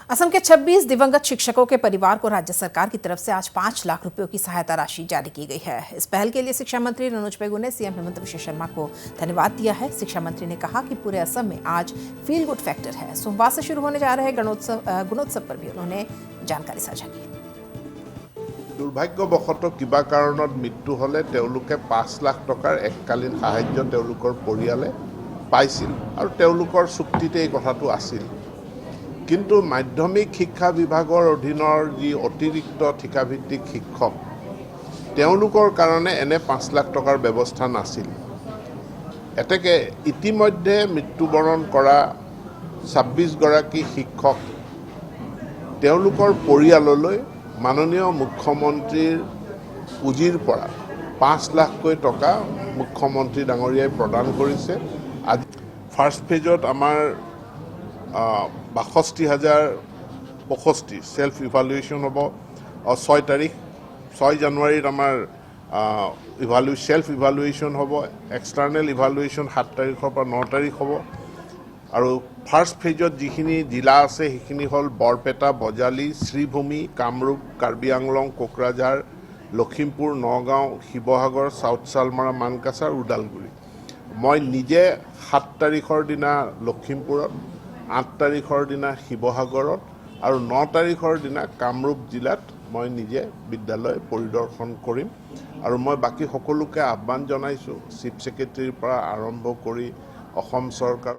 असम के 26 दिवंगत शिक्षकों के परिवार को राज्य सरकार की तरफ से आज 5 लाख रुपयों की सहायता राशि जारी की गई है। इस पहल के लिए शिक्षा मंत्री रनोज पेगू ने सीएम हेमंत बिश्व शर्मा को धन्यवाद दिया है। शिक्षा मंत्री ने कहा कि पूरे असम में आज फील गुड फैक्टर है। सोमवार से शुरू होने जा रहे गुणोत्सव पर भी उन्होंने जानकारी साझा की। दुर्भाग्यवशतः किबा कारणत मृत्यु हले 5 लाख टकार एककालीन साहाय्य परियाले पाइছিল আৰু তেওঁলোকৰ চুক্তিতে এই কথাটো আছিল। কিন্তু মাধ্যমিক শিক্ষা বিভাগৰ অধীনৰ যি অতিৰিক্ত ঠিকাভিত্তিক শিক্ষক তেওঁলোকৰ কাৰণে এনে 5 লাখ টকাৰ ব্যৱস্থা নাছিল। এতেকে ইতিমধ্যে মৃত্যুবৰণ কৰা 26 গৰাকী শিক্ষক তেওঁলোকৰ পৰিয়াললৈ মাননীয় মুখ্যমন্ত্ৰীৰ পুঁজিৰ পৰা 5 লাখকৈ টকা মুখ্যমন্ত্ৰী ডাঙৰীয়াই প্ৰদান কৰিছে। আজি ফাৰ্ষ্ট ফেজত আমাৰ 62,065 সেলফ ইভালুৱেশ্যন হ'ব। 6 জানুৱাৰীত আমাৰ সেলফ ইভালুৱেশ্যন হ'ব। এক্সটাৰ্নেল ইভালুৱেশ্যন 7 তাৰিখৰ পৰা 9 তাৰিখ হ'ব। আৰু ফাৰ্ষ্ট ফেজত যিখিনি জিলা আছে সেইখিনি হ'ল বৰপেটা, বজালী, শ্ৰীভূমি, কামৰূপ, কাৰ্বি আংলং, কোকৰাঝাৰ, লখিমপুৰ, নগাঁও, শিৱসাগৰ, চাউথ চালমাৰা, মানকাছাৰ, ওদালগুৰি। মই নিজে 7 তাৰিখৰ দিনা লখিমপুৰত, 8 তাৰিখৰ দিনা শিৱসাগৰত আৰু 9 তাৰিখৰ দিনা কামৰূপ জিলাত মই নিজে বিদ্যালয় পৰিদৰ্শন কৰিম। আৰু মই বাকী সকলোকে আহ্বান জনাইছোঁ, চিফ ছেক্ৰেটাৰীৰ পৰা আৰম্ভ কৰি অসম চৰকাৰ